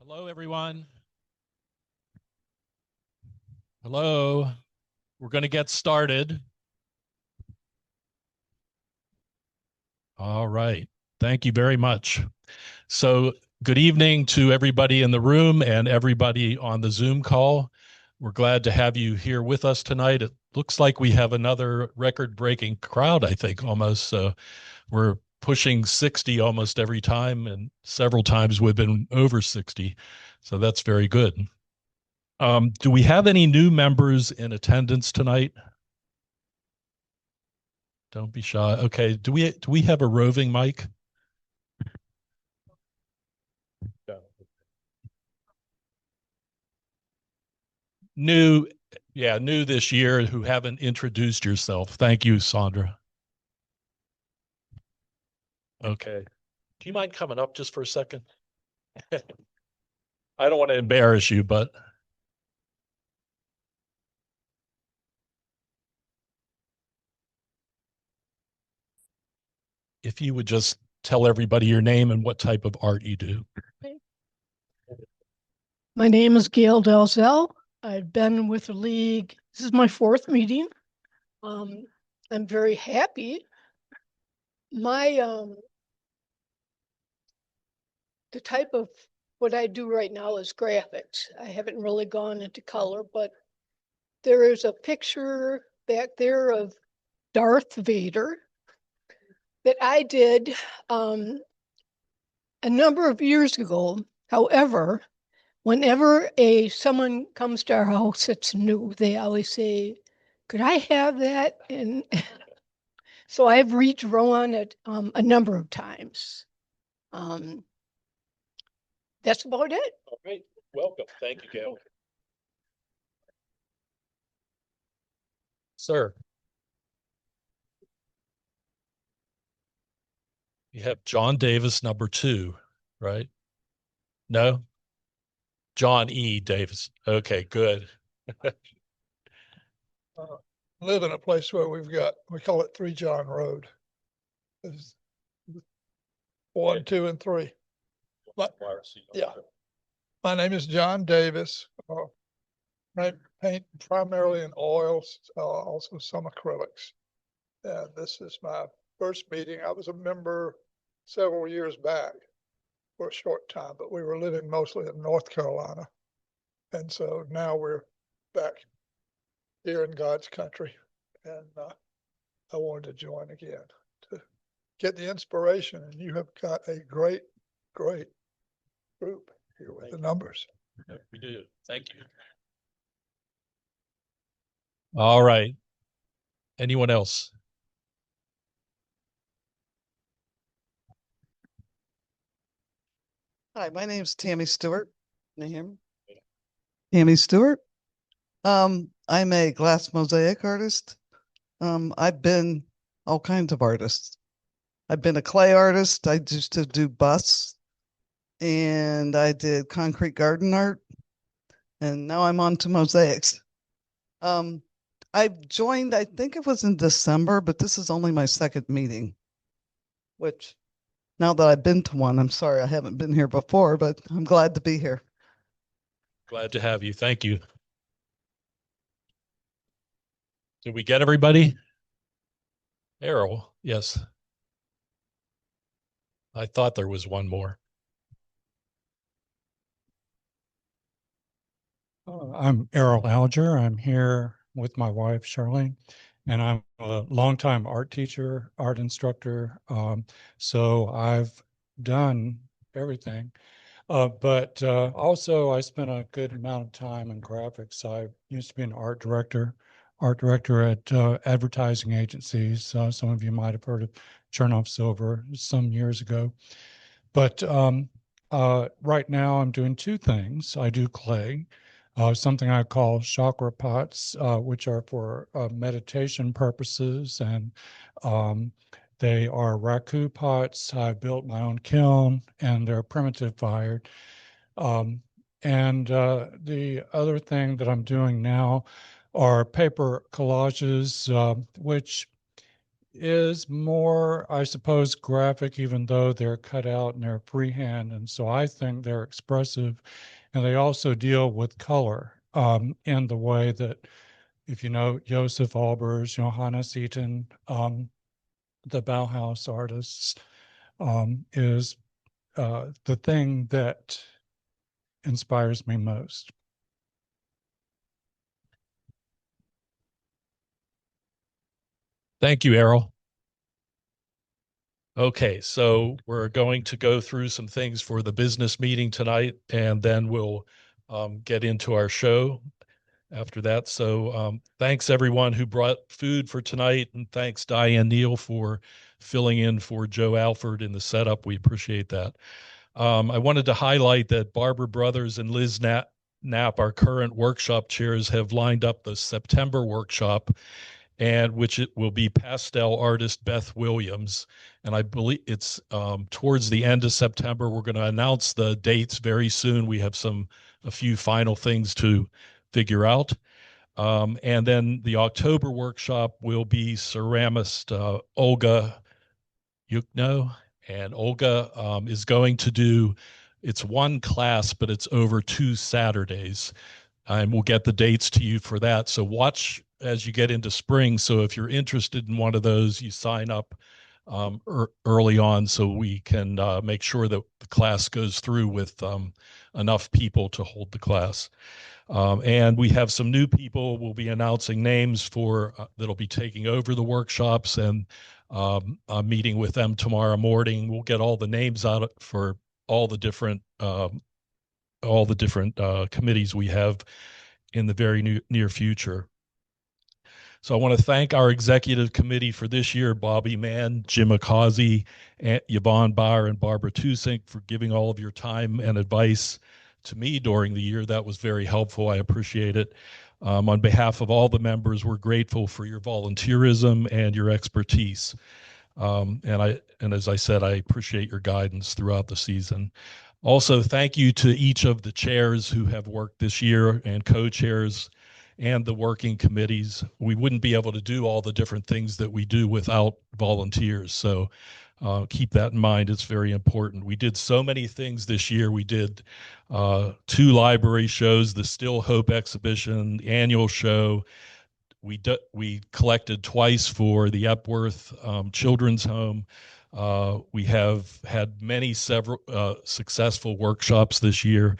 Hello, everyone. Hello. We're going to get started. All right. Thank you very much. So, good evening to everybody in the room and everybody on the Zoom call. We're glad to have you here with us tonight. It looks like we have another record-breaking crowd, I think, almost. We're pushing 60 almost every time, and several times we've been over 60. So that's very good. Do we have any new members in attendance tonight? Don't be shy. Okay. Do we have a roving mic? New, yeah, new this year who haven't introduced yourself. Thank you, Sandra. Okay. Do you mind coming up just for a second? I don't want to embarrass you, but if you would just tell everybody your name and what type of art you do. My name is Gail Dalzell. I've been with the league. This is my fourth meeting. I'm very happy. The type of what I do right now is graphics. I haven't really gone into color, but there is a picture back there of Darth Vader that I did a number of years ago. However, whenever someone comes to our house that's new, they always say, "Could I have that?" And so I've redrawn it a number of times. That's about it. All right. Welcome. Thank you, Gail. Sir. You have John Davis, number 2, right? No? John E. Davis. Okay, good. Live in a place where we call it 3 John Road. There's 1, 2, and 3. Yeah. My name is John Davis. I paint primarily in oils, also some acrylics. And this is my first meeting. I was a member several years back for a short time, but we were living mostly in North Carolina. And so now we're back here in God's country. And I wanted to join again to get the inspiration. And you have got a great, great group here with the numbers. We do. Thank you. All right. Anyone else? Hi, my name's Tammy Stewart. Can you hear me? Tammy Stewart. I'm a glass mosaic artist. I've been all kinds of artists. I've been a clay artist. I used to do busts, and I did concrete garden art, and now I'm on to mosaics. I joined, I think it was in December, but this is only my second meeting, which now that I've been to one, I'm sorry I haven't been here before, but I'm glad to be here. Glad to have you. Thank you. Did we get everybody? Errol, yes. I thought there was one more. I'm Errol Alger. I'm here with my wife, Charlene, and I'm a longtime art teacher, art instructor. So I've done everything. But also I spent a good amount of time in graphics. I used to be an art director at advertising agencies. Some of you might have heard of Chernoff Silver some years ago. But right now I'm doing 2 things. I do clay, something I call chakra pots, which are for meditation purposes, and they are raku pots. I built my own kiln, and they're primitive fired. And the other thing that I'm doing now are paper collages, which is more, I suppose, graphic, even though they're cut out and they're freehand. And so I think they're expressive, and they also deal with color in the way that, if you know Joseph Albers, Johannes Eaton, the Bauhaus artists, is the thing that inspires me most. Thank you, Errol. Okay, so we're going to go through some things for the business meeting tonight, and then we'll get into our show after that. So thanks everyone who brought food for tonight, and thanks Diane Neal for filling in for Joe Alford in the setup. We appreciate that. I wanted to highlight that Barbara Brothers and Liz Knapp, our current workshop chairs, have lined up the September workshop, and which it will be pastel artist Beth Williams. And I believe it's towards the end of September. We're going to announce the dates very soon. We have a few final things to figure out. And then the October workshop will be ceramist Olga Yukno. And Olga is going to do, it's one class, but it's over 2 Saturdays. And we'll get the dates to you for that. So watch as you get into spring. So if you're interested in one of those, you sign up early on so we can make sure that the class goes through with enough people to hold the class. And we have some new people. We'll be announcing names for that'll be taking over the workshops, and I'm meeting with them tomorrow morning. We'll get all the names out for all the different committees we have in the very near future. So I want to thank our executive committee for this year, Bobbi, Mann, Jimma, Causey, Yvonne Bauer, and Barbara Teusink, for giving all of your time and advice to me during the year. That was very helpful. I appreciate it. On behalf of all the members, we're grateful for your volunteerism and your expertise. And as I said, I appreciate your guidance throughout the season. Also, thank you to each of the chairs who have worked this year, and co-chairs, and the working committees. We wouldn't be able to do all the different things that we do without volunteers. So keep that in mind. It's very important. We did so many things this year. We did 2 library shows, the Still Hope exhibition, the annual show. We collected twice for the Epworth Children's Home. We have had several successful workshops this year.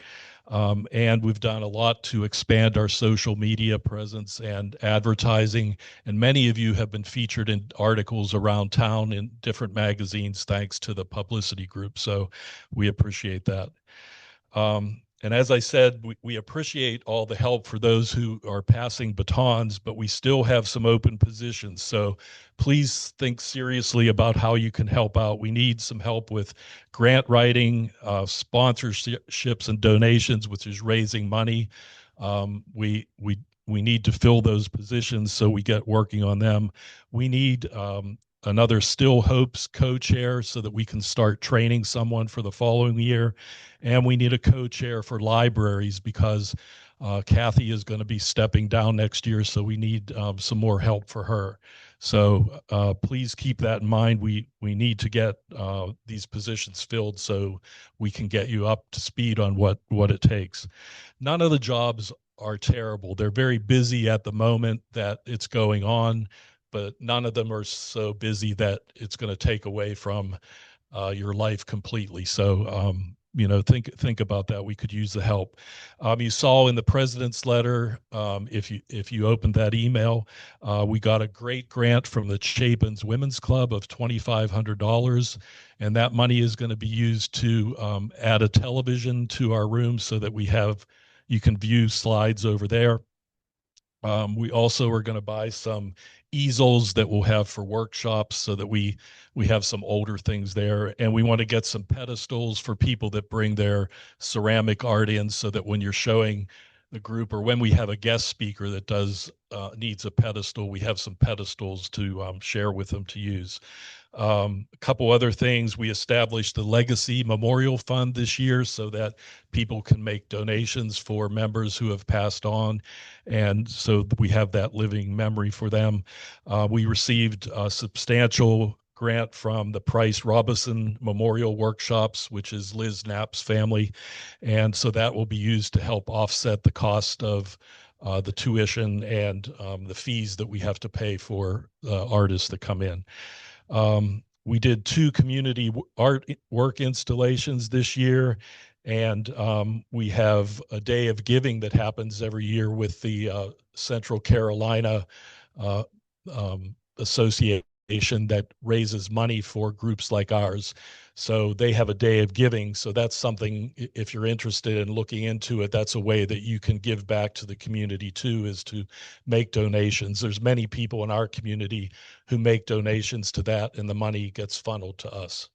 And we've done a lot to expand our social media presence and advertising. And many of you have been featured in articles around town in different magazines, thanks to the publicity group. So we appreciate that. And as I said, we appreciate all the help for those who are passing batons, but we still have some open positions. So please think seriously about how you can help out. We need some help with grant writing, sponsorships and donations, which is raising money. We need to fill those positions, so we get working on them. We need another Still Hopes co-chair so that we can start training someone for the following year. And we need a co-chair for libraries because Kathy is going to be stepping down next year, so we need some more help for her. So please keep that in mind. We need to get these positions filled so we can get you up to speed on what it takes. None of the jobs are terrible. They're very busy at the moment that it's going on, but none of them are so busy that it's going to take away from your life completely. So, think about that. We could use the help. You saw in the president's letter, if you opened that email, we got a great grant from the Chapin's Women's Club of $2,500, and that money is going to be used to add a television to our room so that you can view slides over there. We also are going to buy some easels that we'll have for workshops so that we have some older things there. And we want to get some pedestals for people that bring their ceramic art in so that when you're showing the group, or when we have a guest speaker that needs a pedestal, we have some pedestals to share with them to use. A couple other things, we established the Legacy Memorial Fund this year so that people can make donations for members who have passed on. And so we have that living memory for them. We received a substantial grant from the Price Robinson Memorial Workshops, which is Liz Knapp's family. And so that will be used to help offset the cost of the tuition and the fees that we have to pay for artists that come in. We did 2 community art work installations this year, and we have a day of giving that happens every year with the Central Carolina uh, Association that raises money for groups like ours. So they have a day of giving. So that's something, if you're interested in looking into it, that's a way that you can give back to the community too, is to make donations. There's many people in our community who make donations to that, and the money gets funneled to us.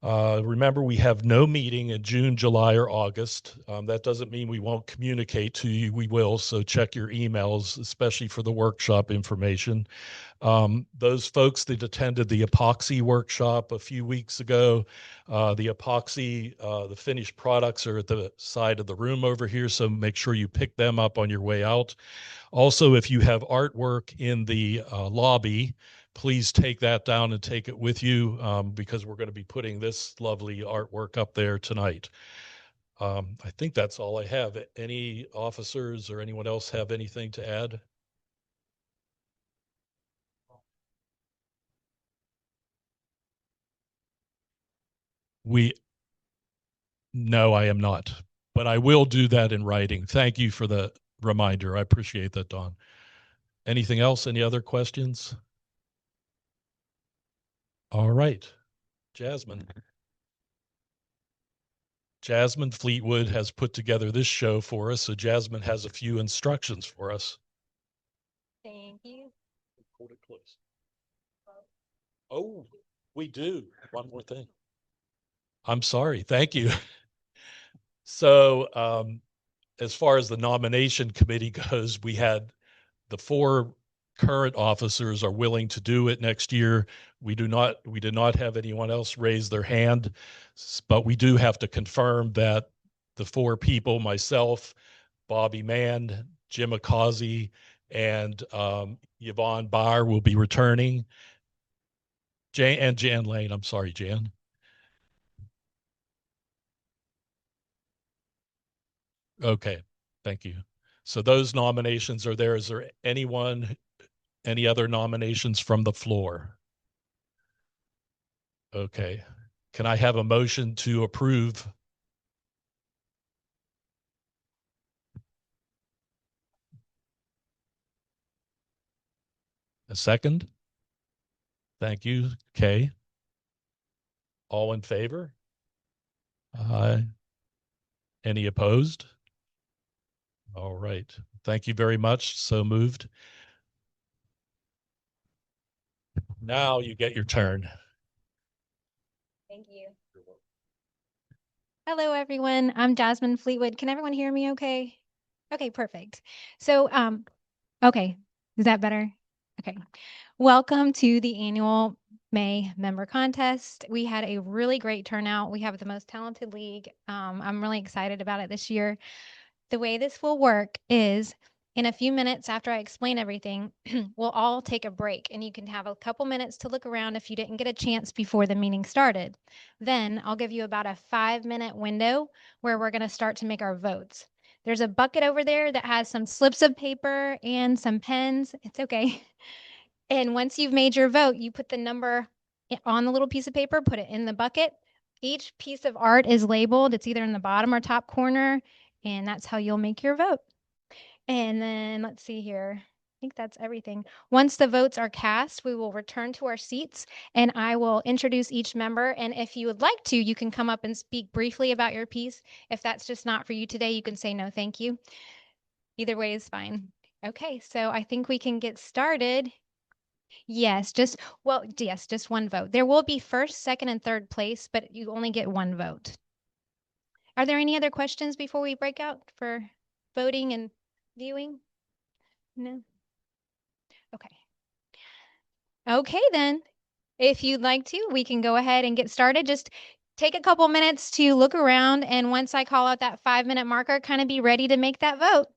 Remember, we have no meeting in June, July, or August. That doesn't mean we won't communicate to you. We will. So check your emails, especially for the workshop information. Those folks that attended the epoxy workshop a few weeks ago, the epoxy, the finished products are at the side of the room over here. So make sure you pick them up on your way out. Also, if you have artwork in the lobby, please take that down and take it with you because we're going to be putting this lovely artwork up there tonight. I think that's all I have. Any officers or anyone else have anything to add? No, I am not, but I will do that in writing. Thank you for the reminder. I appreciate that, Don. Anything else? Any other questions? All right, Jasmine. Jasmine Fleetwood has put together this show for us, so Jasmine has a few instructions for us. Thank you. Hold it close. Oh, we do. One more thing. I'm sorry. Thank you. So, as far as the nomination committee goes, we had the 4 current officers are willing to do it next year. We did not have anyone else raise their hand, but we do have to confirm that the 4 people, myself, Bobbi Mann, Jimma Causey, and Yvonne Barr will be returning. Jan Lane, I'm sorry, Jan. Okay, thank you. So those nominations are there. Is there any other nominations from the floor? Okay. Can I have a motion to approve? A second? Thank you, Kay. All in favor? Any opposed? All right. Thank you very much. So moved. Now you get your turn. Thank you. Hello, everyone. I'm Jasmine Fleetwood. Can everyone hear me okay? Okay, perfect. So, okay, is that better? Okay. Welcome to the annual May member contest. We had a really great turnout. We have the most talented league. I'm really excited about it this year. The way this will work is in a few minutes after I explain everything, we'll all take a break and you can have a couple minutes to look around if you didn't get a chance before the meeting started. Then I'll give you about a 5-minute window where we're going to start to make our votes. There's a bucket over there that has some slips of paper and some pens. It's okay. And once you've made your vote, you put the number on the little piece of paper, put it in the bucket. Each piece of art is labeled. It's either in the bottom or top corner, and that's how you'll make your vote. And then let's see here. I think that's everything. Once the votes are cast, we will return to our seats and I will introduce each member. And if you would like to, you can come up and speak briefly about your piece. If that's just not for you today, you can say no, thank you. Either way is fine. Okay, so I think we can get started. Yes, just one vote. There will be first, second, and third place, but you only get one vote. Are there any other questions before we break out for voting and viewing? No? Okay. Okay, then. If you'd like to, we can go ahead and get started. Just take a couple minutes to look around, and once I call out that 5-minute marker, kind of be ready to make that vote.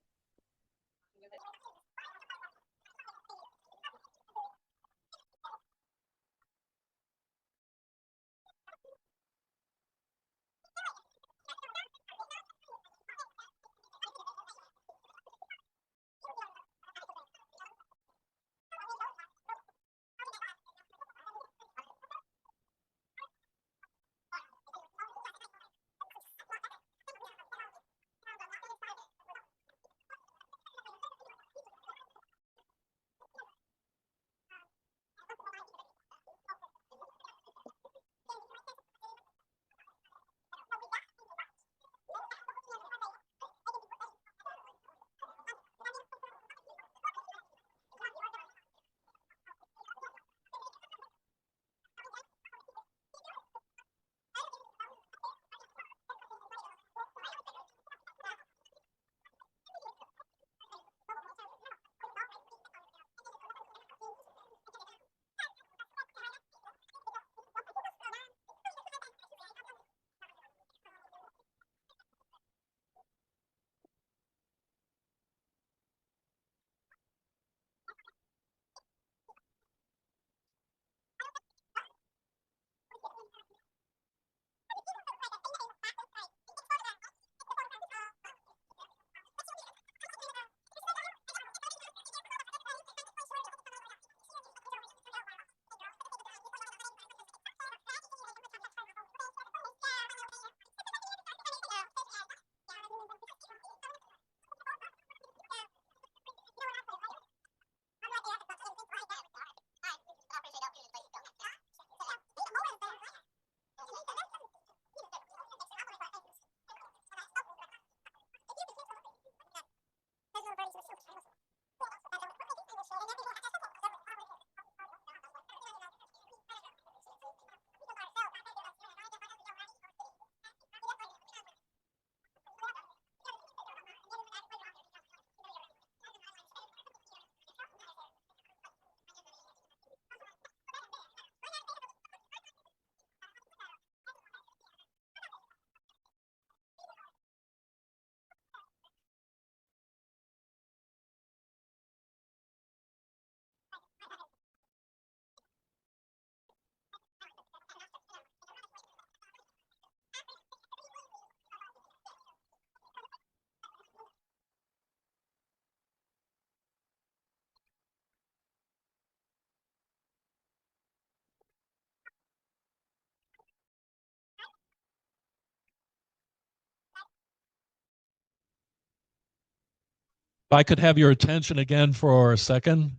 If I could have your attention again for a second,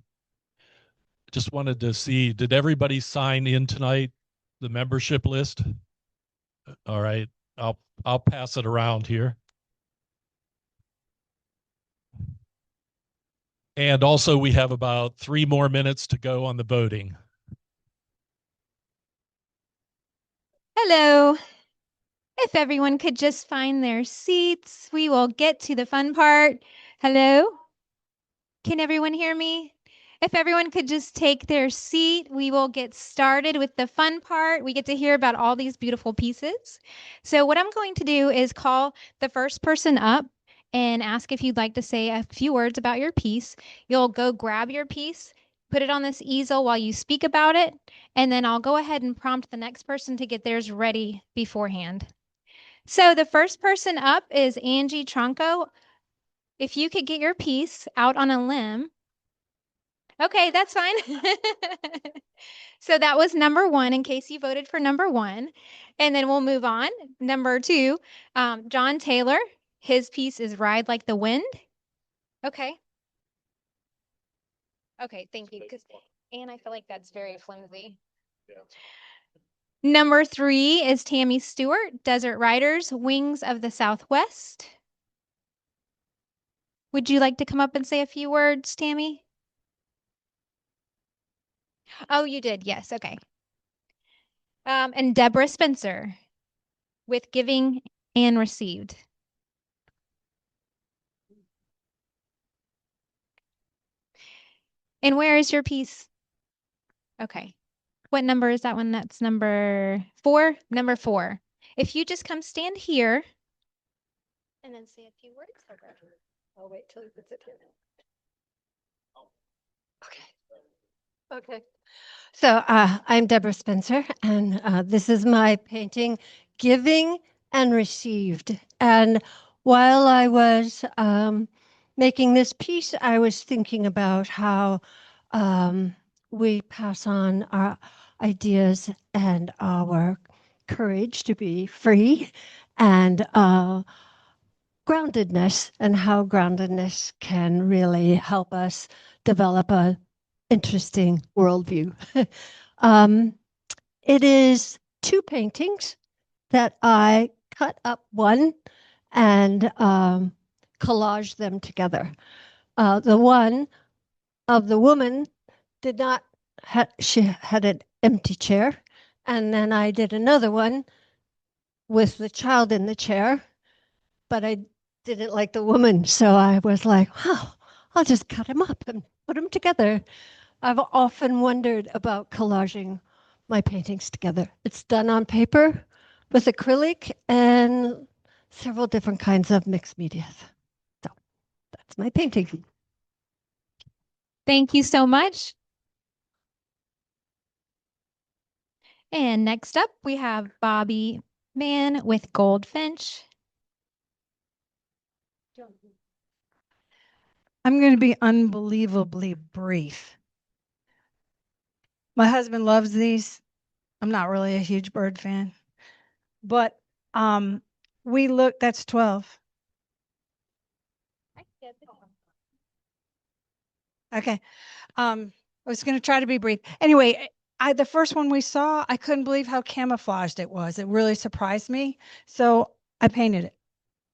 just wanted to see, did everybody sign in tonight, the membership list? All right, I'll pass it around here. And also, we have about 3 more minutes to go on the voting. Hello. If everyone could just find their seats, we will get to the fun part. Hello? Can everyone hear me? If everyone could just take their seat, we will get started with the fun part. We get to hear about all these beautiful pieces. So what I'm going to do is call the first person up and ask if you'd like to say a few words about your piece. You'll go grab your piece, put it on this easel while you speak about it, and then I'll go ahead and prompt the next person to get theirs ready beforehand. So the first person up is Angie Tronco. If you could get your piece out on a limb. Okay, that's fine. So that was number 1, in case you voted for number 1. And then we'll move on. Number 2, John Taylor. His piece is Ride Like the Wind. Okay. Okay, thank you. And I feel like that's very flimsy. Yeah. Number 3 is Tammy Stewart, Desert Riders, Wings of the Southwest. Would you like to come up and say a few words, Tammy? Oh, you did. Yes. Okay. And Deborah Spencer with Giving and Received. And where is your piece? Okay. What number is that one? That's number 4. Number 4. If you just come stand here and then say a few words. I'll wait till he puts it here. Okay. So I'm Deborah Spencer, and this is my painting, Giving and Received. And while I was making this piece, I was thinking about how we pass on our ideas and our courage to be free, and groundedness, and how groundedness can really help us develop a interesting worldview. It is 2 paintings that I cut up one and collaged them together. The one of the woman did not, she had an empty chair. And then I did another one with the child in the chair, but I didn't like the woman. So I was like, wow, I'll just cut him up and put them together. I've often wondered about collaging my paintings together. It's done on paper with acrylic and several different kinds of mixed media. So that's my painting. Thank you so much. And next up, we have Bobbi Mann with Goldfinch. I'm going to be unbelievably brief. My husband loves these. I'm not really a huge bird fan, but that's 12. Okay. I was going to try to be brief. Anyway, the first one we saw, I couldn't believe how camouflaged it was. It really surprised me. So I painted it.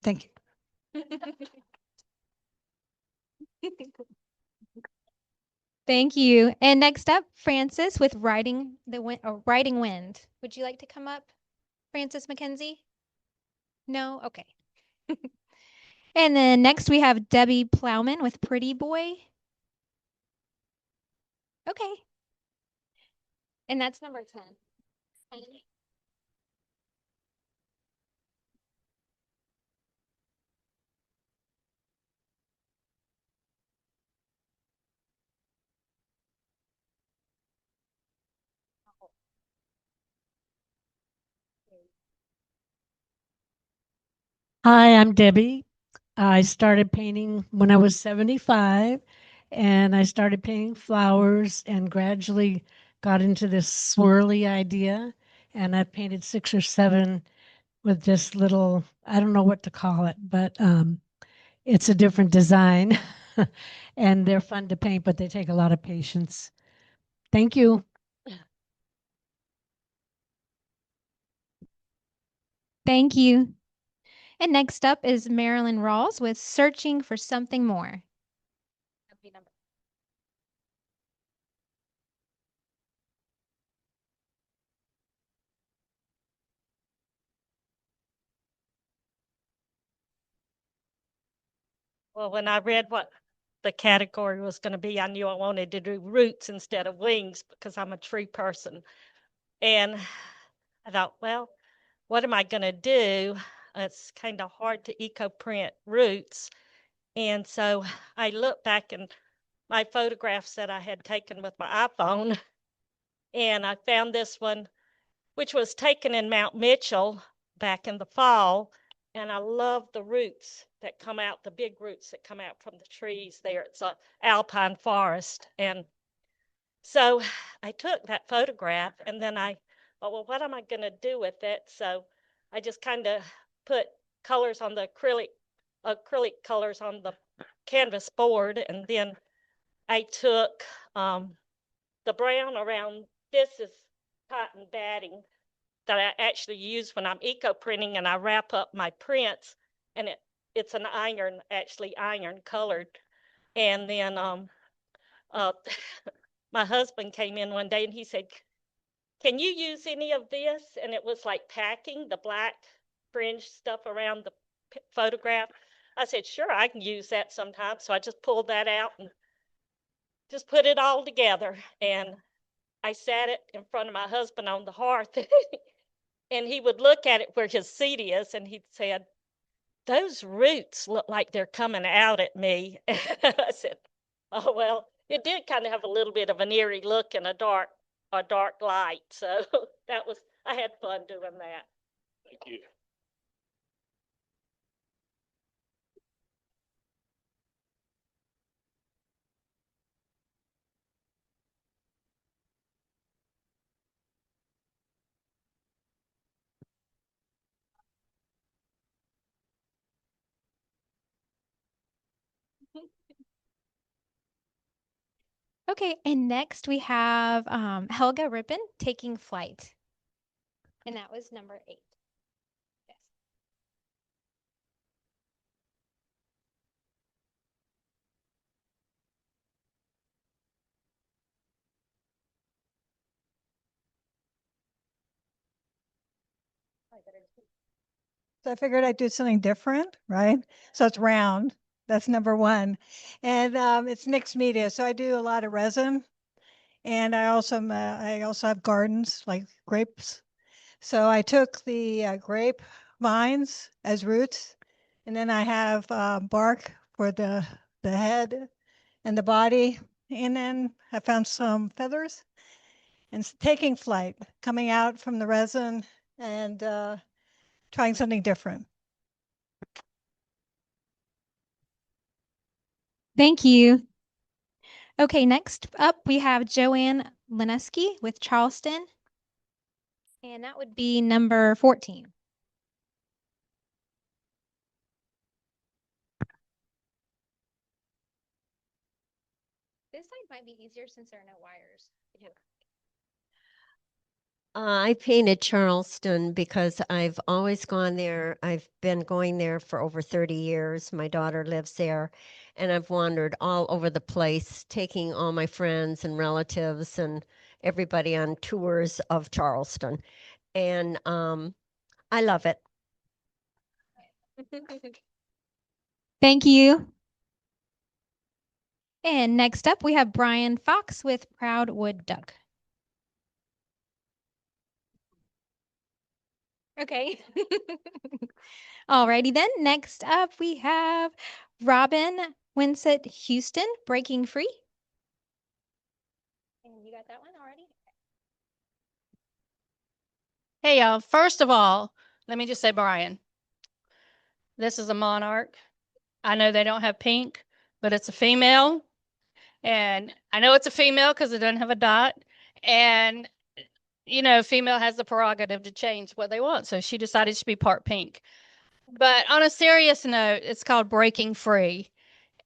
Thank you. Thank you. And next up, Francis with Riding Wind. Would you like to come up, Francis McKenzie? No? Okay. And then next we have Debbie Plowman with Pretty Boy. Okay. And that's number 10. Hi, I'm Debbie. I started painting when I was 75, and I started painting flowers and gradually got into this swirly idea. And I've painted 6 or 7 with this little, I don't know what to call it, but it's a different design. And they're fun to paint, but they take a lot of patience. Thank you. Thank you. And next up is Marilyn Rawls with Searching for Something More. Well, when I read what the category was going to be, I knew I wanted to do roots instead of wings because I'm a tree person. And I thought, well, what am I going to do? It's kind of hard to eco-print roots. And so I looked back in my photographs that I had taken with my iPhone, and I found this one, which was taken in Mount Mitchell back in the fall. And I love the roots that come out, the big roots that come out from the trees there. It's an alpine forest. And so I took that photograph, and then I thought, well, what am I going to do with it? So I just kind of put colors on the acrylic colors on the canvas board. And then I took the brown around, this is cotton batting that I actually use when I'm eco printing, and I wrap up my prints, and it's an iron colored. And then my husband came in one day and he said, can you use any of this? And it was like packing the black fringe stuff around the photograph. I said, sure, I can use that sometime. So I just pulled that out and just put it all together. And I sat it in front of my husband on the hearth, and he would look at it where his seat is, and he'd said, "Those roots look like they're coming out at me." I said, "Oh well." It did kind of have a little bit of an eerie look in a dark light. So I had fun doing that. Thank you. Okay, and next we have Helga Rippin taking flight. And that was number 8. Yes. So I figured I'd do something different, right? So it's round. That's number 1. And it's mixed media. So I do a lot of resin. And I also have gardens like grapes. So I took the grape vines as roots, and then I have bark for the head and the body, and then I found some feathers and taking flight, coming out from the resin and trying something different. Thank you. Okay, next up we have Joanne Lineski with Charleston. And that would be number 14. This side might be easier since there are no wires. I painted Charleston because I've always gone there. I've been going there for over 30 years. My daughter lives there, and I've wandered all over the place, taking all my friends and relatives and everybody on tours of Charleston. And I love it. Thank you. And next up, we have Brian Fox with Proud Wood Duck. Okay. Alrighty then. Next up, we have Robin Winsett Houston, Breaking Free. And you got that one already? Hey, y'all. First of all, let me just say, Brian, this is a monarch. I know they don't have pink, but it's a female. And I know it's a female because it doesn't have a dot. And, you know, female has the prerogative to change what they want. So she decided to be part pink. But on a serious note, it's called Breaking Free.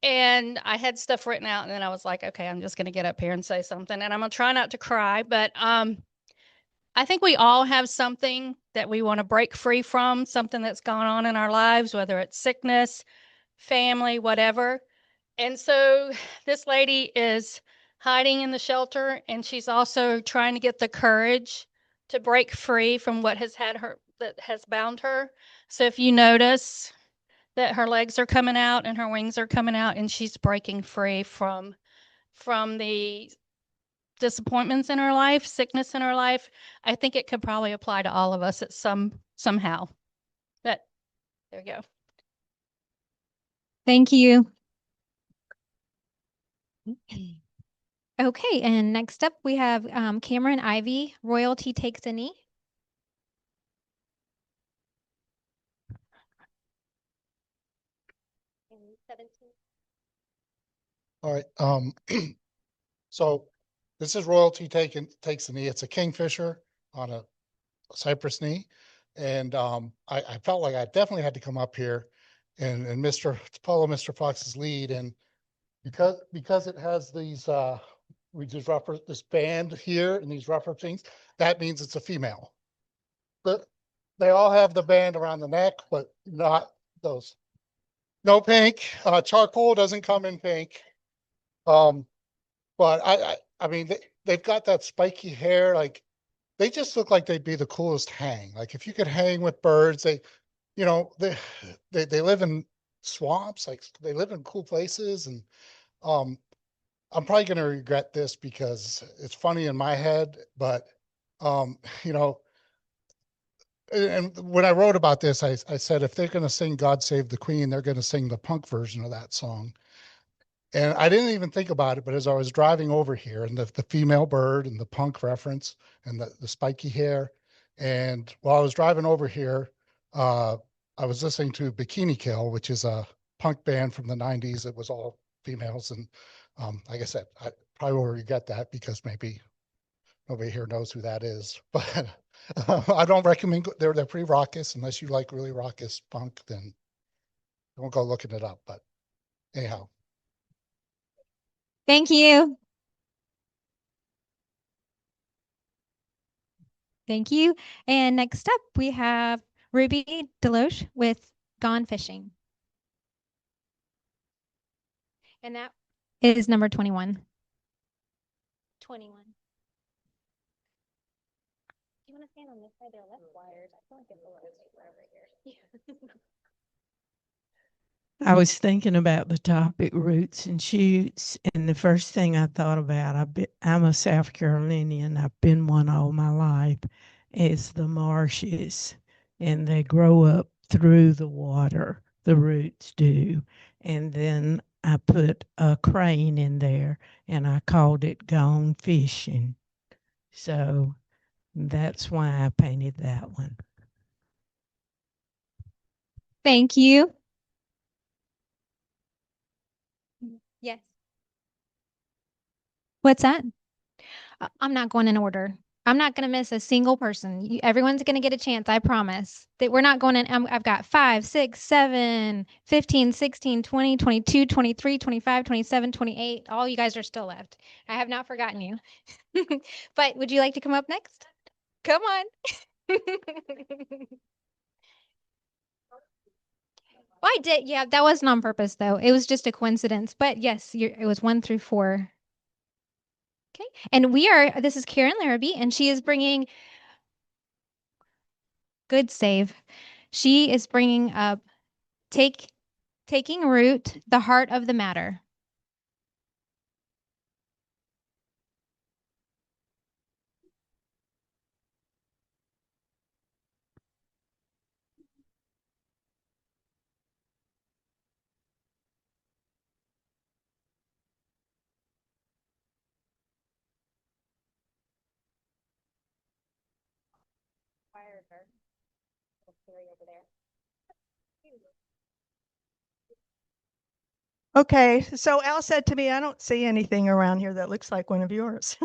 And I had stuff written out, and then I was like, okay, I'm just going to get up here and say something. And I'm going to try not to cry. But I think we all have something that we want to break free from, something that's gone on in our lives, whether it's sickness, family, whatever. And so this lady is hiding in the shelter, and she's also trying to get the courage to break free from what that has bound her. So if you notice that her legs are coming out and her wings are coming out, and she's breaking free from the disappointments in her life, sickness in her life, I think it could probably apply to all of us at somehow. But there you go. Thank you. Okay, and next up we have Cameron Ivy, Royalty Takes a Knee. And 17. All right. So this is Royalty Takes a Knee. It's a kingfisher on a cypress knee. And I felt like I definitely had to come up here and follow Mr. Fox's lead. And because it has these this band here and these rougher things, that means it's a female. But they all have the band around the neck, but not those. No pink. Charcoal doesn't come in pink. But I mean, they've got that spiky hair. Like they just look like they'd be the coolest hang. Like if you could hang with birds, they live in swamps. Like they live in cool places. And I'm probably going to regret this because it's funny in my head, but, you know, and when I wrote about this, I said, if they're going to sing God Save the Queen, they're going to sing the punk version of that song. And I didn't even think about it, but as I was driving over here and the female bird and the punk reference and the spiky hair. And while I was driving over here, I was listening to Bikini Kill, which is a punk band from the 90s. It was all females. And like I said, I probably will regret that because maybe nobody here knows who that is. But I don't recommend, they're pretty raucous. Unless you like really raucous punk, then don't go looking it up. But anyhow. Thank you. Thank you. And next up, we have Ruby Deloche with Gone Fishing. And that is number 21. 21. Do you want to stand on this side? They're left wired. I feel like it's a little safer over here. I was thinking about the topic roots and shoots, and the first thing I thought about, I'm a South Carolinian, I've been one all my life, is the marshes, and they grow up through the water, the roots do. And then I put a crane in there, and I called it Gone Fishing. So that's why I painted that one. Thank you. Yes. What's that? I'm not going in order. I'm not going to miss a single person. Everyone's going to get a chance. I promise that we're not going in. I've got 5, 6, 7, 15, 16, 20, 22, 23, 25, 27, 28. All you guys are still left. I have not forgotten you. But would you like to come up next? Come on. Well, I did. Yeah, that wasn't on purpose, though. It was just a coincidence. But yes, it was 1 through 4. Okay. And this is Karen Larrabee, and she is bringing, good save. She is bringing up Taking Root, the Heart of the Matter. Okay, so Al said to me, I don't see anything around here that looks like one of yours.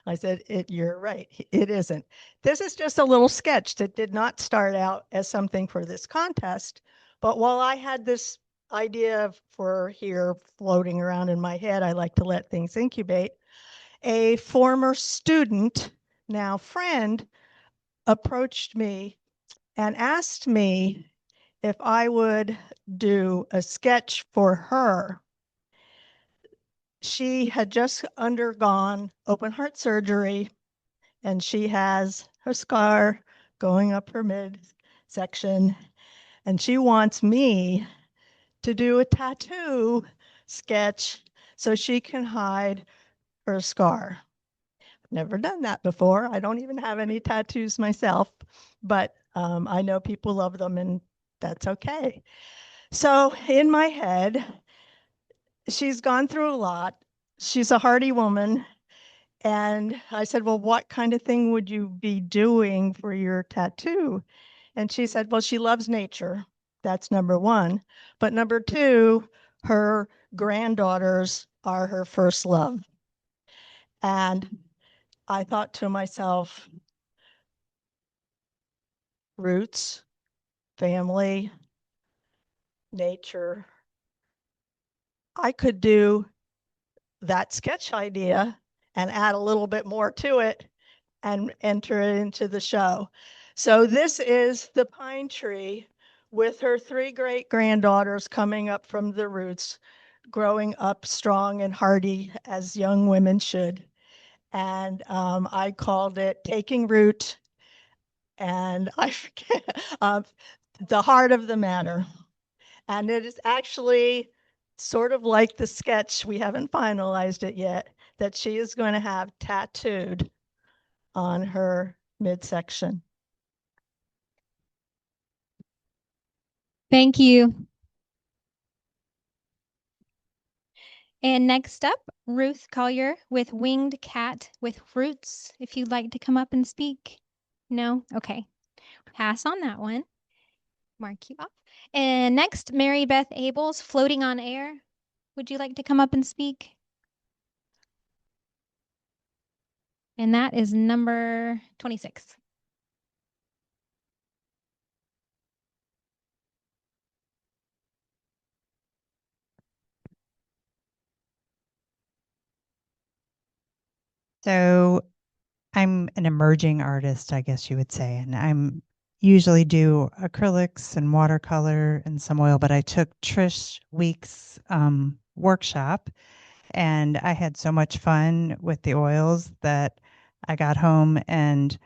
I said, you're right, it isn't. This is just a little sketch that did not start out as something for this contest, but while I had this idea for here floating around in my head, I like to let things incubate. A former student, now friend, approached me and asked me if I would do a sketch for her. She had just undergone open heart surgery, and she has her scar going up her midsection, and she wants me to do a tattoo sketch so she can hide her scar. Never done that before. I don't even have any tattoos myself, but I know people love them, and that's okay. So in my head, she's gone through a lot. She's a hardy woman. And I said, well, what kind of thing would you be doing for your tattoo? And she said, well, she loves nature. That's number 1. But number 2, her granddaughters are her first love. And I thought to myself, roots, family, nature. I could do that sketch idea and add a little bit more to it and enter it into the show. So this is the pine tree with her 3 great granddaughters coming up from the roots, growing up strong and hardy as young women should. And I called it Taking Root, and I forget, the Heart of the Matter. And it is actually sort of like the sketch, we haven't finalized it yet, that she is going to have tattooed on her midsection. Thank you. And next up, Ruth Collier with Winged Cat with Roots. If you'd like to come up and speak. No? Okay. Pass on that one. Mark you off. And next, Mary Beth Abels, Floating on Air. Would you like to come up and speak? And that is number 26. So I'm an emerging artist, I guess you would say, and I'm usually do acrylics and watercolor and some oil, but I took Trish Week's workshop and I had so much fun with the oils that I got home and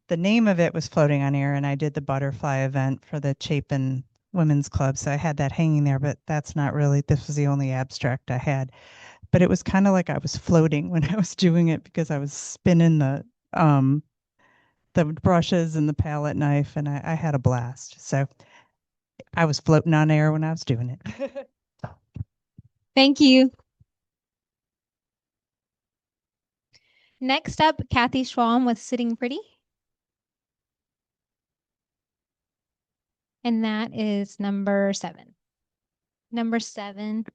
the name of it was Floating on Air, and I did the butterfly event for the Chapin Women's Club. So I had that hanging there, but that's not really, this was the only abstract I had. But it was kind of like I was floating when I was doing it because I was spinning the brushes and the palette knife, and I had a blast. So I was floating on air when I was doing it. Thank you. Next up, Kathy Schwalm with Sitting Pretty. And that is number 7. Number 7.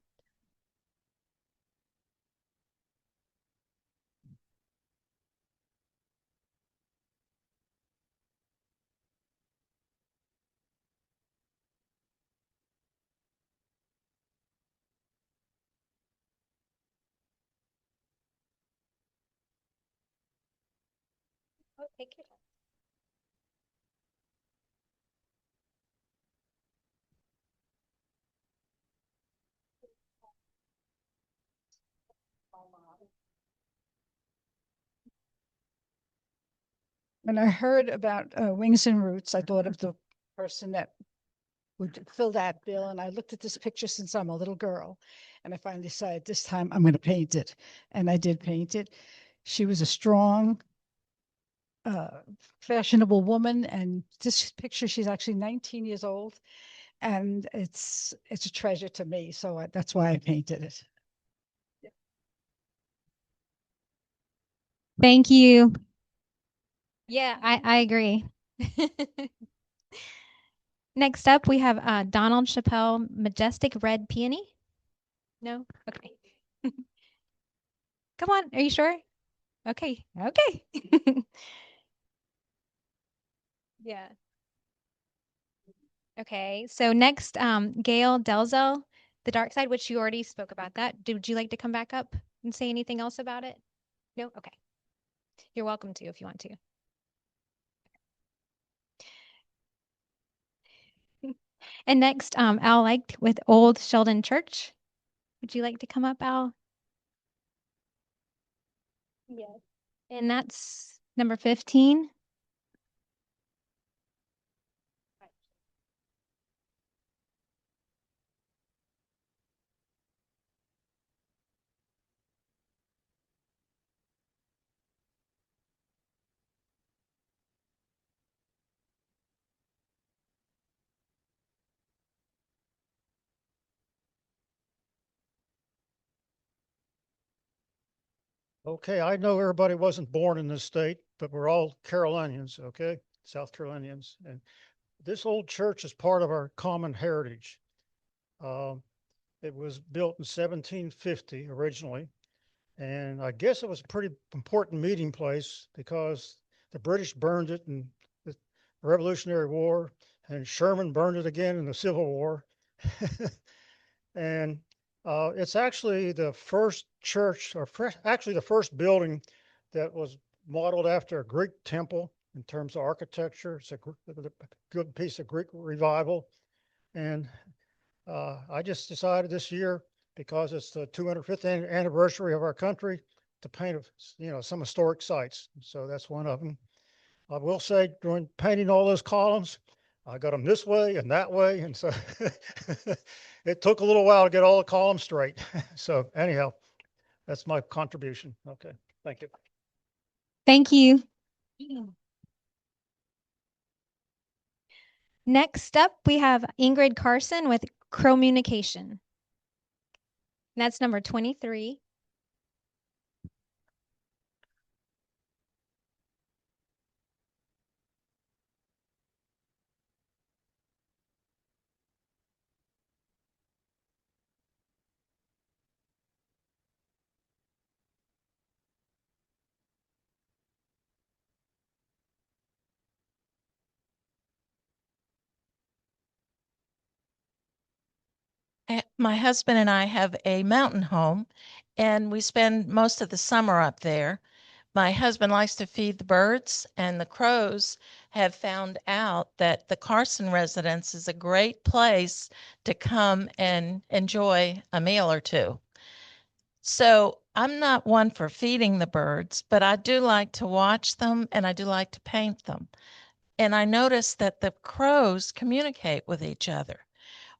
Oh, take your time. When I heard about Wings and Roots, I thought of the person that would fill that bill. And I looked at this picture since I'm a little girl. And I finally decided this time I'm going to paint it. And I did paint it. She was a strong, fashionable woman. And this picture, she's actually 19 years old. And it's a treasure to me. So that's why I painted it. Thank you. Yeah, I agree. Next up, we have Donald Chappelle, Majestic Red Peony. No? Okay. Come on, are you sure? Okay, okay. Yeah. Okay, so next, Gail Delzell, The Dark Side, which you already spoke about that. Would you like to come back up and say anything else about it? No? Okay. You're welcome to if you want to. And next, Al Leicht with Old Sheldon Church. Would you like to come up, Al? Yes. And that's number 15. Okay, I know everybody wasn't born in this state, but we're all Carolinians, okay? South Carolinians. And this old church is part of our common heritage. It was built in 1750 originally. And I guess it was a pretty important meeting place because the British burned it in the Revolutionary War, and Sherman burned it again in the Civil War. And it's actually the first church, or actually the first building that was modeled after a Greek temple in terms of architecture. It's a good piece of Greek revival. And I just decided this year, because it's the 205th anniversary of our country, to paint, some historic sites. So that's one of them. I will say, during painting all those columns, I got them this way and that way. And so it took a little while to get all the columns straight. So anyhow, that's my contribution. Okay. Thank you. Thank you. Next up, we have Ingrid Carson with Communication. That's number 23. My husband and I have a mountain home, and we spend most of the summer up there. My husband likes to feed the birds, and the crows have found out that the Carson residence is a great place to come and enjoy a meal or two. So I'm not one for feeding the birds, but I do like to watch them and I do like to paint them. And I noticed that the crows communicate with each other.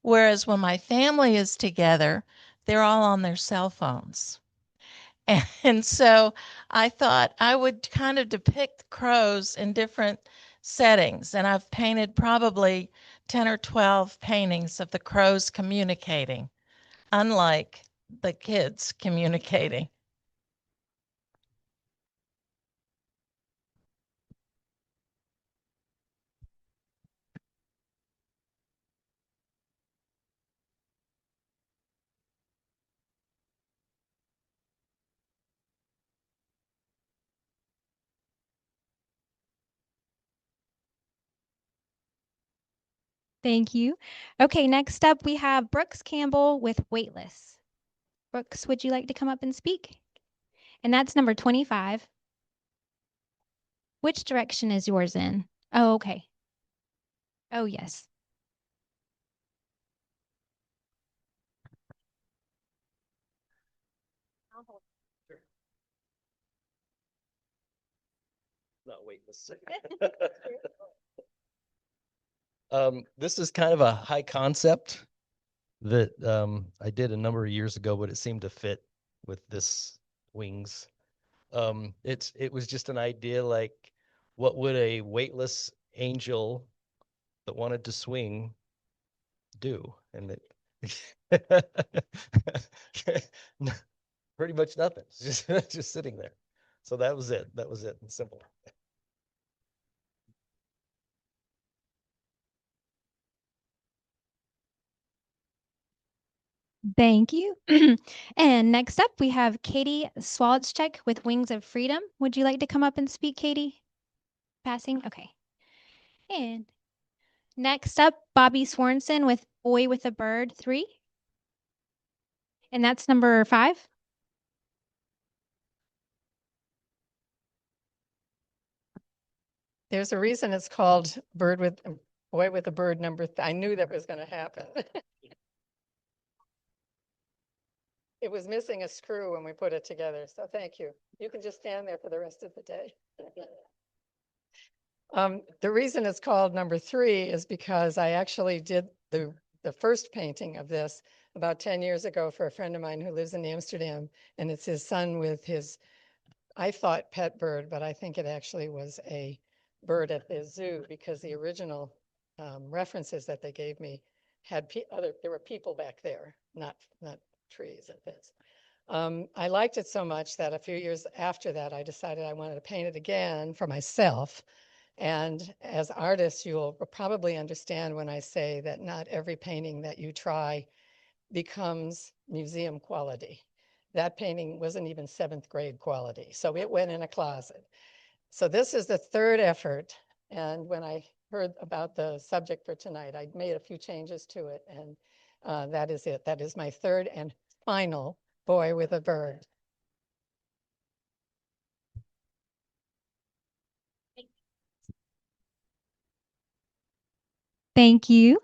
Whereas when my family is together, they're all on their cell phones. And so I thought I would kind of depict crows in different settings. And I've painted probably 10 or 12 paintings of the crows communicating, unlike the kids communicating. Thank you. Okay, next up, we have Brooks Campbell with Weightless. Brooks, would you like to come up and speak? And that's number 25. Which direction is yours in? Oh, okay. Oh, yes. Not weightless. This is kind of a high concept that I did a number of years ago, but it seemed to fit with this wings. It was just an idea like, what would a weightless angel that wanted to swing do? And it pretty much nothing. It's just sitting there. So that was it. That was it. Simple. Thank you. And next up, we have Katie Swalchek with Wings of Freedom. Would you like to come up and speak, Katie? Passing? Okay. And next up, Bobbi Swanson with Boy with a Bird 3. And that's number 5. There's a reason it's called Boy with a Bird number. I knew that was going to happen. It was missing a screw when we put it together. So thank you. You can just stand there for the rest of the day. The reason it's called number 3 is because I actually did the first painting of this about 10 years ago for a friend of mine who lives in Amsterdam, and it's his son with his, I thought pet bird, but I think it actually was a bird at the zoo, because the original references that they gave me had there were people back there, not trees at this. I liked it so much that a few years after that, I decided I wanted to paint it again for myself. And as artists, you'll probably understand when I say that not every painting that you try becomes museum quality. That painting wasn't even 7th grade quality, so it went in a closet. So this is the 3rd effort. And when I heard about the subject for tonight, I made a few changes to it, and that is it. That is my 3rd and final Boy with a Bird. Thank you.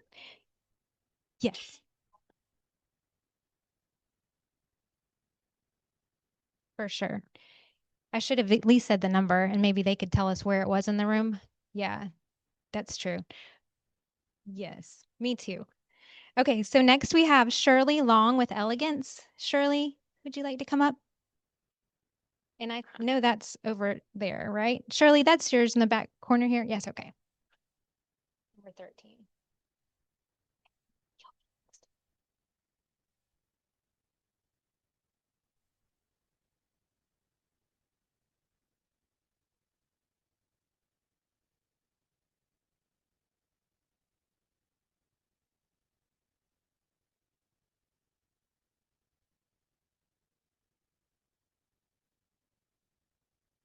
Yes. For sure. I should have at least said the number, and maybe they could tell us where it was in the room. Yeah, that's true. Yes, me too. Okay, so next we have Shirley Long with Elegance. Shirley, would you like to come up? And I know that's over there, right? Shirley, that's yours in the back corner here. Yes, okay. Number 13.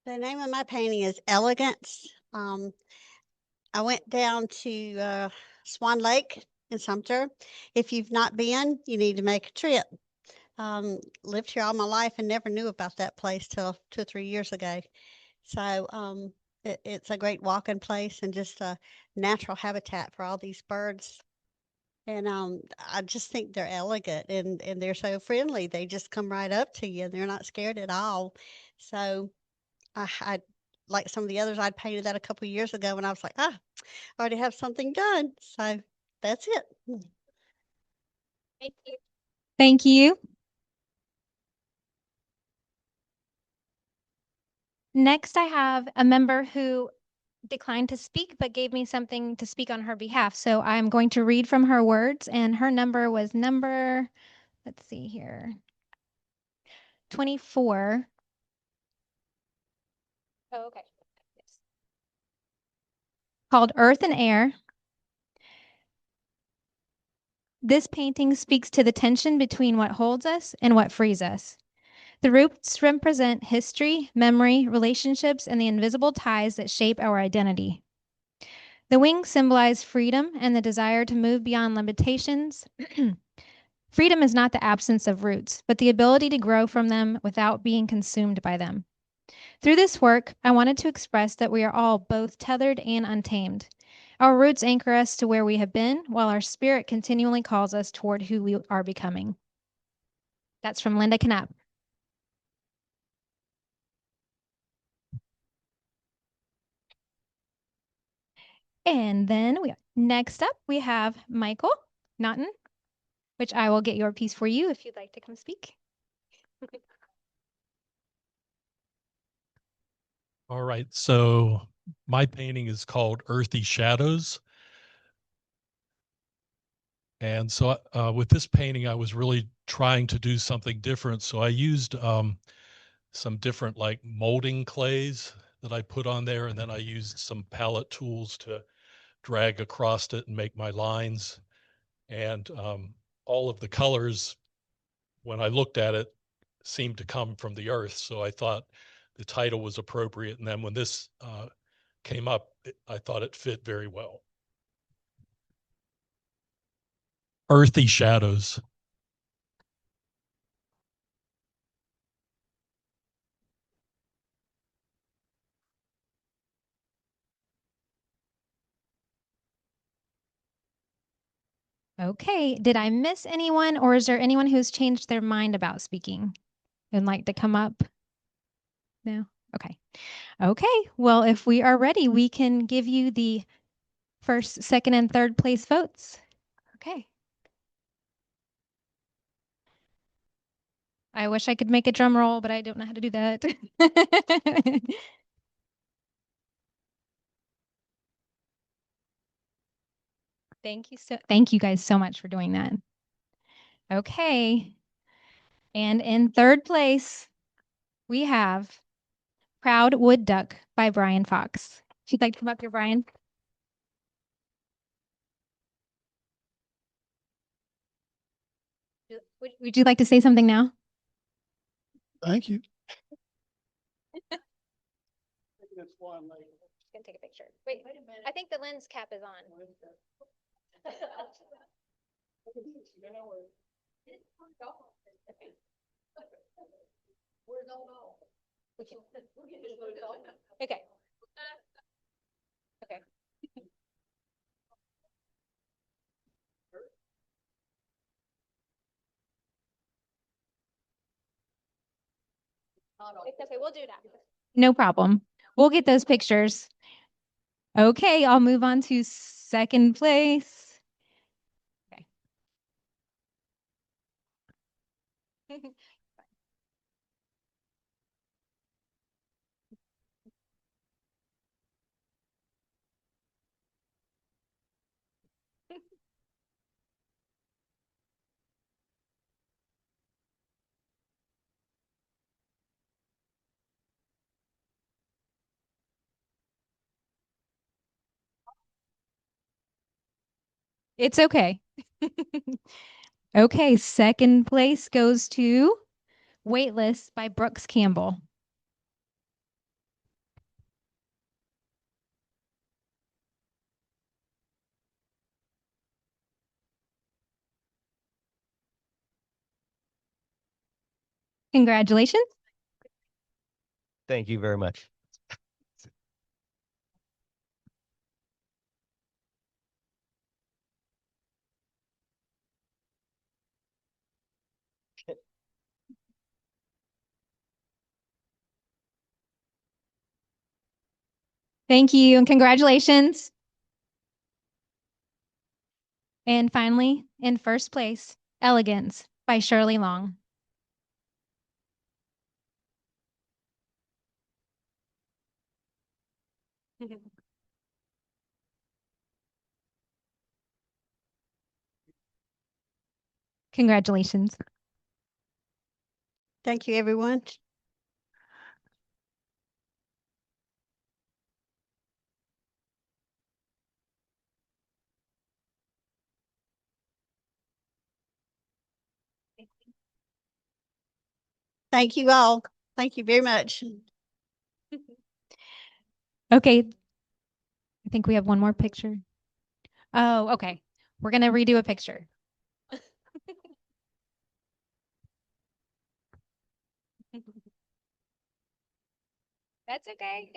The name of my painting is Elegance. I went down to Swan Lake in Sumter. If you've not been, you need to make a trip. Lived here all my life and never knew about that place till 2 or 3 years ago. So it's a great walking place and just a natural habitat for all these birds. And I just think they're elegant and they're so friendly. They just come right up to you and they're not scared at all. So I like some of the others, I'd painted that a couple of years ago and I was like, I already have something done. So that's it. Thank you. Thank you. Next, I have a member who declined to speak, but gave me something to speak on her behalf. So I'm going to read from her words, and her number was number, let's see here, 24. Oh, okay. Yes. Called Earth and Air. This painting speaks to the tension between what holds us and what frees us. The roots represent history, memory, relationships, and the invisible ties that shape our identity. The wings symbolize freedom and the desire to move beyond limitations. Freedom is not the absence of roots, but the ability to grow from them without being consumed by them. Through this work, I wanted to express that we are all both tethered and untamed. Our roots anchor us to where we have been, while our spirit continually calls us toward who we are becoming. That's from Linda Knapp. And then next up, we have Michael Naughton, which I will get your piece for you if you'd like to come speak. All right, so my painting is called Earthy Shadows. And so with this painting, I was really trying to do something different. So I used some different like molding clays that I put on there. And then I used some palette tools to drag across it and make my lines. And all of the colors, when I looked at it, seemed to come from the earth. So I thought the title was appropriate. And then when this came up, I thought it fit very well. Earthy Shadows. Okay, did I miss anyone, or is there anyone who's changed their mind about speaking and like to come up? No? Okay. Okay, well, if we are ready, we can give you the first, second, and third place votes. Okay. I wish I could make a drum roll, but I don't know how to do that. Thank you guys so much for doing that. Okay. And in third place, we have Proud Wood Duck by Brian Fox. If you'd like to come up here, Brian. Would you like to say something now? Thank you. Gonna take a picture. Wait a minute. I think the lens cap is on. Okay. Okay. It's okay, we'll do that. No problem. We'll get those pictures. Okay, I'll move on to second place. It's okay. Okay, second place goes to Waitlist by Brooks Campbell. Congratulations. Thank you very much. Thank you and congratulations. And finally, in first place, Elegance by Shirley Long. Congratulations. Thank you, everyone. Thank you all. Thank you very much. Okay. I think we have one more picture. Oh, okay. We're going to redo a picture. That's okay.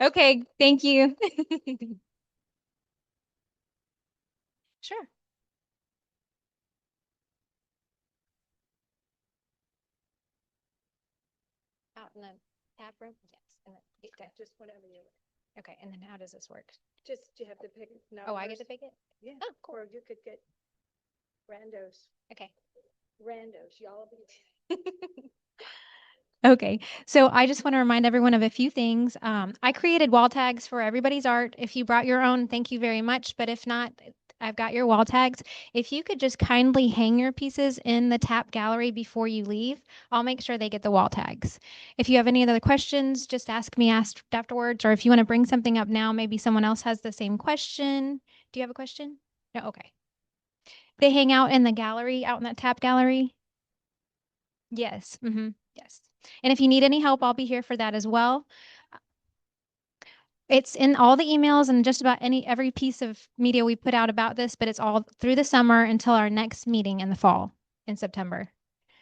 Okay, thank you. Sure. Out in the tap room? Yes. And then just whatever you want. Okay, and then how does this work? Just you have to pick numbers. Oh, I get to pick it? Yeah. Oh, cool. Or you could get randos. Okay. Randos, y'all be. Okay, so I just want to remind everyone of a few things. I created wall tags for everybody's art. If you brought your own, thank you very much. But if not, I've got your wall tags. If you could just kindly hang your pieces in the tap gallery before you leave, I'll make sure they get the wall tags. If you have any other questions, just ask me afterwards. Or if you want to bring something up now, maybe someone else has the same question. Do you have a question? No, okay. They hang out in the gallery, out in that tap gallery? Yes. Yes. And if you need any help, I'll be here for that as well. It's in all the emails and just about every piece of media we put out about this, but it's all through the summer until our next meeting in the fall in September.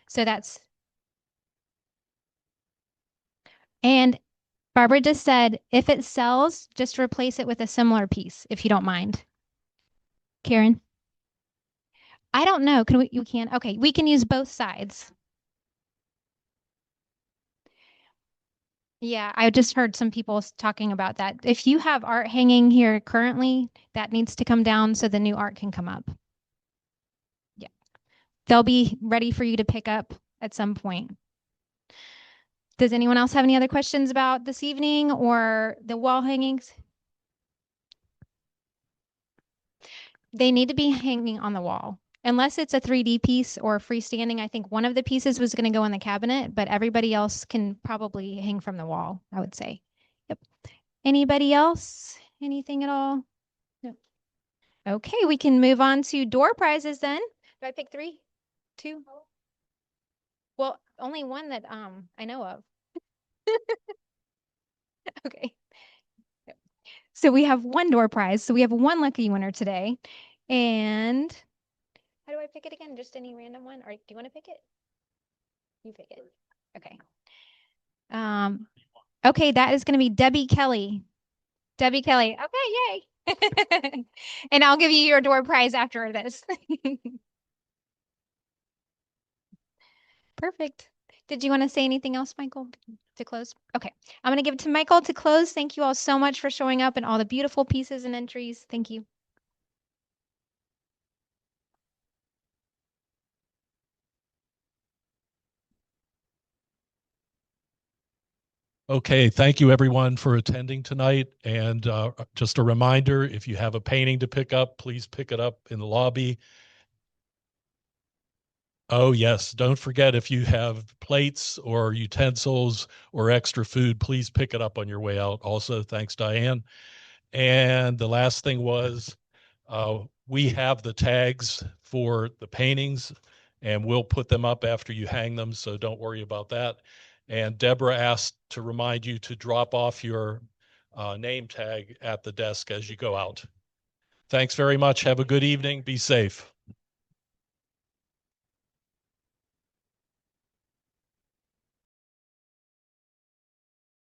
So that's. And Barbara just said, if it sells, just replace it with a similar piece, if you don't mind. Karen? I don't know. Can we can? Okay, we can use both sides. Yeah, I just heard some people talking about that. If you have art hanging here currently, that needs to come down so the new art can come up. Yeah. They'll be ready for you to pick up at some point. Does anyone else have any other questions about this evening or the wall hangings? They need to be hanging on the wall. Unless it's a 3D piece or freestanding, I think one of the pieces was going to go in the cabinet, but everybody else can probably hang from the wall, I would say. Yep. Anybody else? Anything at all? No. Okay, we can move on to door prizes then. Do I pick 3? 2? Well, only one that I know of. Okay. So we have one door prize. So we have one lucky winner today. And how do I pick it again? Just any random one? Or do you want to pick it? You pick it. Okay. Okay, that is going to be Debbie Kelly. Debbie Kelly. Okay, yay. And I'll give you your door prize after this. Perfect. Did you want to say anything else, Michael, to close? Okay, I'm going to give it to Michael to close. Thank you all so much for showing up and all the beautiful pieces and entries. Thank you. Okay, thank you everyone for attending tonight. And just a reminder, if you have a painting to pick up, please pick it up in the lobby. Oh, yes. Don't forget, if you have plates or utensils or extra food, please pick it up on your way out. Also, thanks, Diane. And the last thing was, we have the tags for the paintings and we'll put them up after you hang them. So don't worry about that. And Deborah asked to remind you to drop off your name tag at the desk as you go out. Thanks very much. Have a good evening. Be safe.